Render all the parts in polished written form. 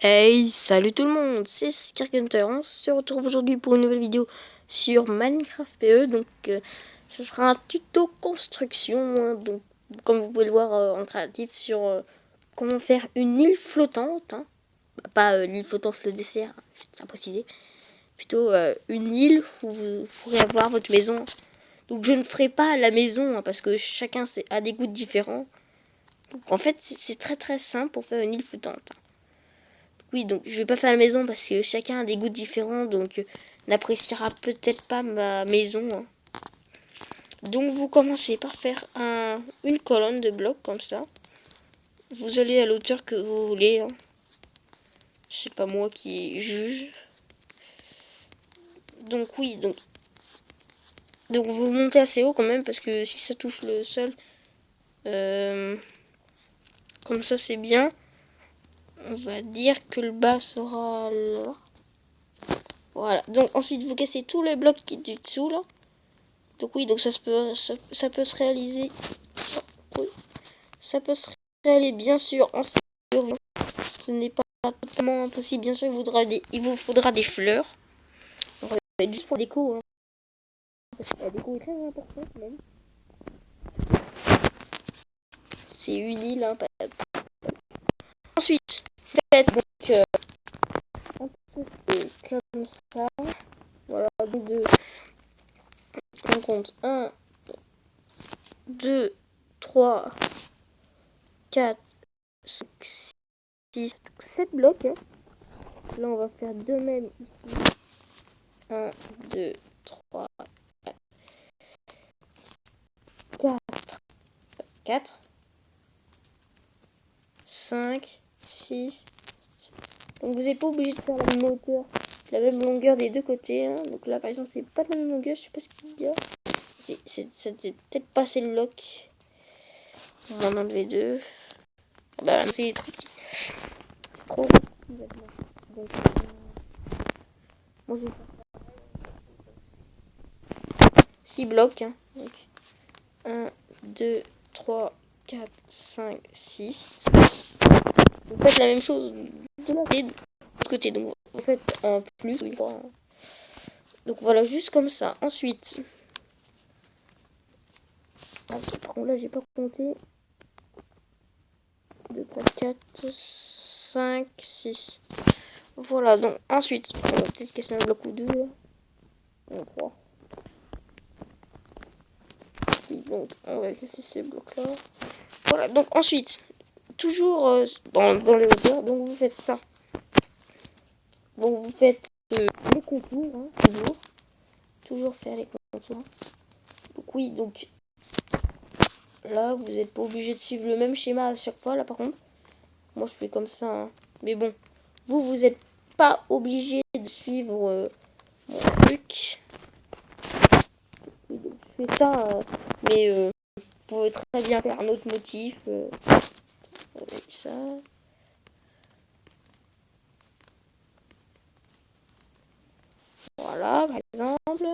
Hey, salut tout le monde, c'est Skirkhunter. On se retrouve aujourd'hui pour une nouvelle vidéo sur Minecraft PE. Donc, ce sera un tuto construction. Donc, comme vous pouvez le voir en créatif, sur comment faire une île flottante. Bah, pas l'île flottante, le dessert, je tiens à préciser. Plutôt une île où vous pourrez avoir votre maison. Donc, je ne ferai pas la maison parce que chacun a des goûts différents. Donc, en fait, c'est très simple pour faire une île flottante. Oui, donc je vais pas faire la maison parce que chacun a des goûts différents, donc n'appréciera peut-être pas ma maison. Donc vous commencez par faire une colonne de blocs comme ça. Vous allez à l'auteur que vous voulez. C'est pas moi qui juge. Donc oui, donc vous montez assez haut quand même parce que si ça touche le sol, comme ça c'est bien. On va dire que le bas sera là. Voilà. Donc ensuite vous cassez tous les blocs qui sont du dessous là. Donc oui, donc ça peut se réaliser. Oui, ça peut se réaliser bien sûr en fleurs. Ce n'est pas totalement impossible. Bien sûr, il vous faudra des fleurs. Juste pour la déco. Parce que la déco est très importante même. C'est une île. Ensuite, vous faites donc comme ça. Voilà, donc on compte 1, 2, 3, 4, 5, 6, 7 blocs. Là, on va faire de même ici. 1, 2, 3, 4, 5, 6. Donc vous n'êtes pas obligé de faire la même hauteur, la même longueur des deux côtés. Donc là par exemple c'est pas la même longueur, je sais pas ce qu'il y a. C'est peut-être pas assez le lock. On va en enlever deux. Ah bah c'est trop petit. C'est trop petit maintenant. Donc moi je vais faire 6 blocs. Donc 1, 2, 3, 4, 5, 6. Vous faites la même chose de l'autre côté. Donc vous faites un plus. Donc voilà, juste comme ça. Ensuite, par contre là j'ai pas compté. 2, 3, 4, 5, 6. Voilà, donc ensuite, on va peut-être casser un bloc ou deux. 3. Donc on va casser ces blocs là. Voilà, donc ensuite, toujours dans les hauteurs, donc vous faites ça. Donc vous faites les contours, toujours faire les contours. Donc oui, donc là vous n'êtes pas obligé de suivre le même schéma à chaque fois là par contre. Moi je fais comme ça, mais bon, vous n'êtes pas obligé de suivre mon truc. Donc, je fais ça, mais vous pouvez très bien faire un autre motif. Avec ça. Voilà, par exemple.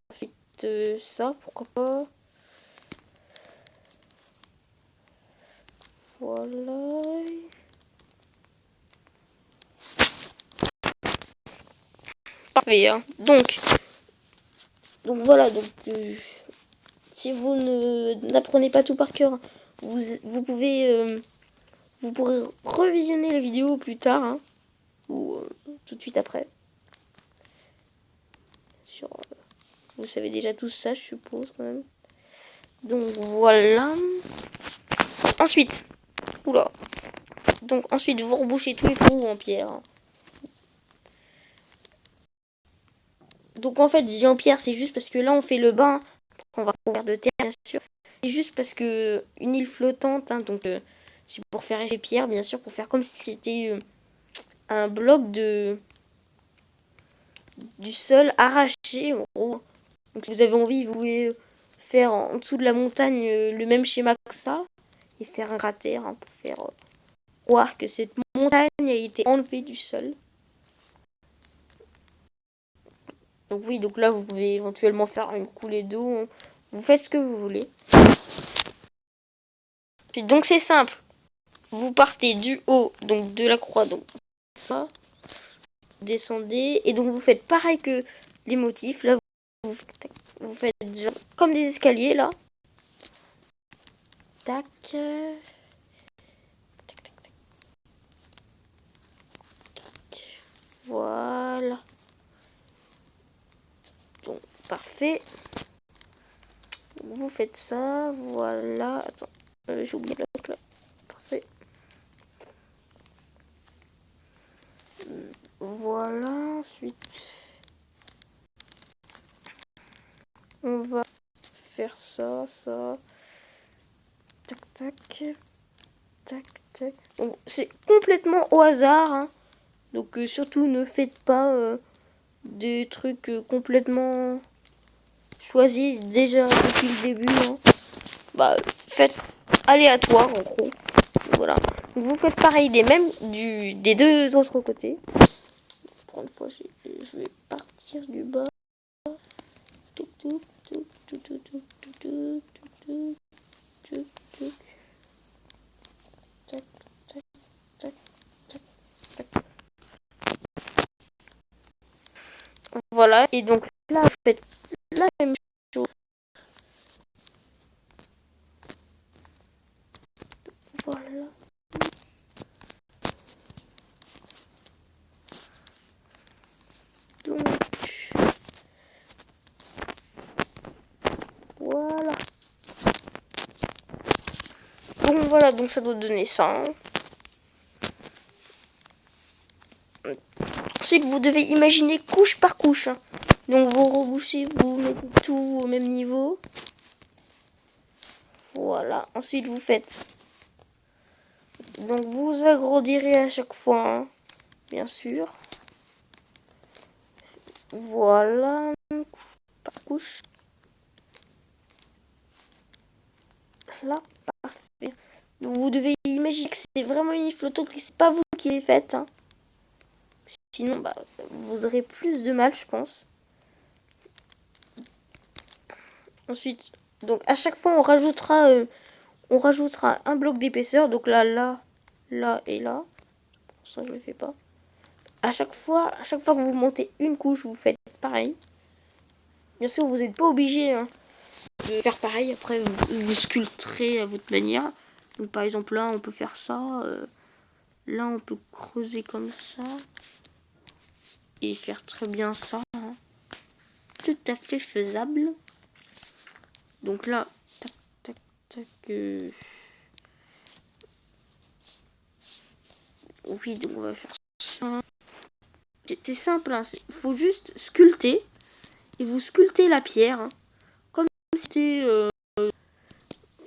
Ensuite, ça, pourquoi pas. Voilà. Parfait, Donc voilà, donc si vous n'apprenez pas tout par cœur, vous pourrez revisionner la vidéo plus tard, ou tout de suite après. Vous savez déjà tout ça, je suppose, quand même. Donc voilà. Ensuite, oula. Donc ensuite, vous rebouchez tous les trous en pierre. Donc en fait, je dis en pierre, c'est juste parce que là, on fait le bain. On va couvrir de terre, bien sûr. C'est juste parce que une île flottante, donc c'est pour faire effet pierre, bien sûr, pour faire comme si c'était un bloc du sol arraché, en gros. Donc si vous avez envie, vous pouvez faire en dessous de la montagne le même schéma que ça et faire un cratère pour faire croire que cette montagne a été enlevée du sol. Donc oui, donc là vous pouvez éventuellement faire une coulée d'eau. Vous faites ce que vous voulez. Donc c'est simple. vous partez du haut, donc de la croix, donc ça, descendez, et donc vous faites pareil que les motifs, là, vous faites genre comme des escaliers, là. Tac. Tac, tac, tac. Voilà. Donc, parfait. Vous faites ça, voilà. Attends, j'ai oublié le bloc là. Parfait. Voilà, ensuite on va faire ça, tac, tac, tac, tac. Bon, c'est complètement au hasard, hein. Donc surtout ne faites pas des trucs complètement choisis déjà depuis le début, hein. Bah, faites aléatoire en gros. Voilà. Vous faites pareil des deux autres côtés. Pour une fois, je vais partir du bas. Touc, touc, touc, touc, touc, touc, touc, touc, touc, touc, touc. Tac, tac, tac, tac, tac. Voilà, et donc là, vous faites la même chose. Voilà. Donc, voilà. Donc voilà, donc ça doit donner ça. Hein. Ensuite, vous devez imaginer couche par couche. Hein. Donc vous rebouchez, vous mettez tout au même niveau. Voilà. Ensuite, vous faites. Donc vous agrandirez à chaque fois, hein, bien sûr. Voilà. Couche par couche. Là, parfait. Donc vous devez imaginer que c'est vraiment une photo que c'est pas vous qui l'avez faite. Hein. Sinon, bah, vous aurez plus de mal, je pense. Ensuite, donc à chaque fois, on rajoutera un bloc d'épaisseur. Donc là et là. Pour ça, je le fais pas. À chaque fois que vous montez une couche, vous faites pareil. Bien sûr, vous n'êtes pas obligé hein, de faire pareil. Après, vous sculpterez à votre manière. Donc par exemple, là, on peut faire ça. Là, on peut creuser comme ça. Et faire très bien ça. Hein. Tout à fait faisable. Donc là, tac, tac, tac. Oui, donc on va faire ça. C'est simple, hein. Faut juste sculpter. Et vous sculptez la pierre. Hein. Comme si c'était...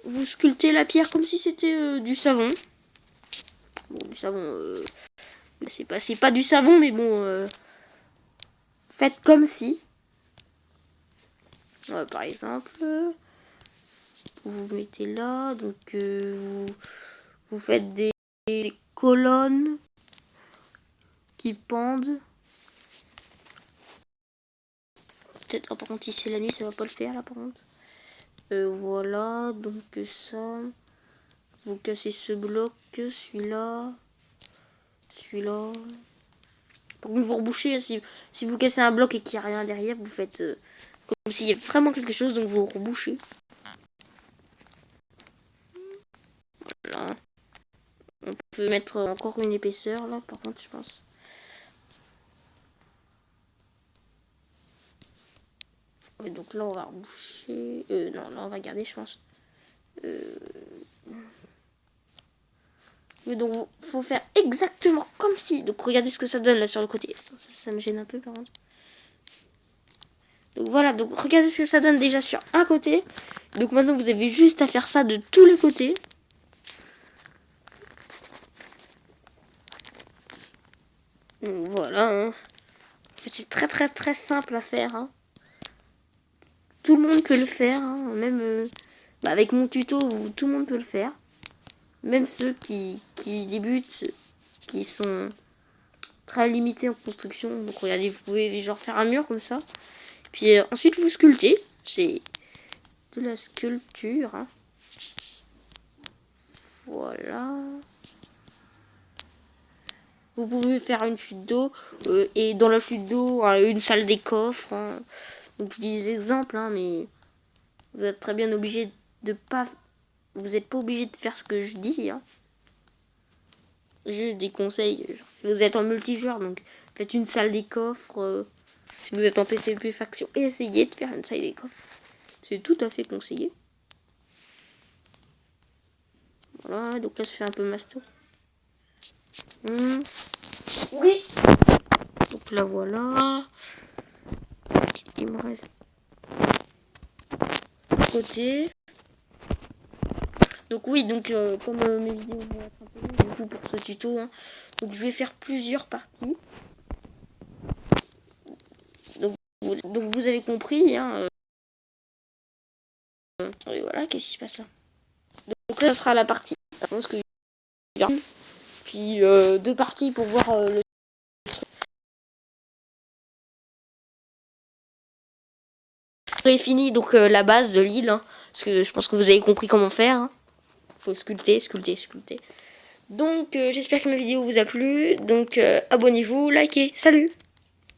vous sculptez la pierre comme si c'était du savon. Bon, du savon... c'est pas du savon, mais bon... faites comme si. Par exemple... vous mettez là. Donc vous faites des colonnes qui pendent. Peut-être, par contre, ici la nuit, ça va pas le faire là, par contre. Voilà, donc ça. Vous cassez ce bloc, celui-là. Celui-là. Par contre, vous rebouchez. Si vous cassez un bloc et qu'il n'y a rien derrière, vous faites comme s'il y avait vraiment quelque chose, donc vous rebouchez. Voilà. On peut mettre encore une épaisseur là, par contre, je pense. Et donc là, on va reboucher. Non, là, on va garder, je pense. Donc, faut faire exactement comme si. Donc, regardez ce que ça donne là sur le côté. Ça me gêne un peu, par contre. Donc, voilà. Donc, regardez ce que ça donne déjà sur un côté. Donc, maintenant, vous avez juste à faire ça de tous les côtés. Donc, voilà. Hein. En fait, c'est très, très, très simple à faire. Hein. Tout le monde peut le faire. Hein. Même avec mon tuto, tout le monde peut le faire. Même ceux qui débutent, qui sont très limités en construction. Donc regardez, vous pouvez genre faire un mur comme ça. Puis ensuite vous sculptez. C'est de la sculpture. Hein. Voilà. Vous pouvez faire une chute d'eau et dans la chute d'eau, une salle des coffres. Hein. Donc je dis des exemples, hein, mais vous êtes très bien obligé de pas... Vous n'êtes pas obligé de faire ce que je dis. Hein. Juste des conseils. Genre, si vous êtes en multijoueur, donc faites une salle des coffres. Si vous êtes en PvP faction, essayez de faire une salle des coffres. C'est tout à fait conseillé. Voilà, donc là je fais un peu masto. Oui. Donc là voilà. Il me reste côté. Donc oui, donc comme mes vidéos vont être un peu longues du coup pour ce tuto, hein, donc je vais faire plusieurs parties. Donc vous avez compris, hein. Et voilà, qu'est-ce qui se passe là? Donc là, ce sera la partie. Je pense que puis 2 parties pour voir le est fini, donc la base de l'île, hein, parce que je pense que vous avez compris comment faire. Hein. Faut sculpter. Donc j'espère que ma vidéo vous a plu. Donc abonnez-vous, likez, salut!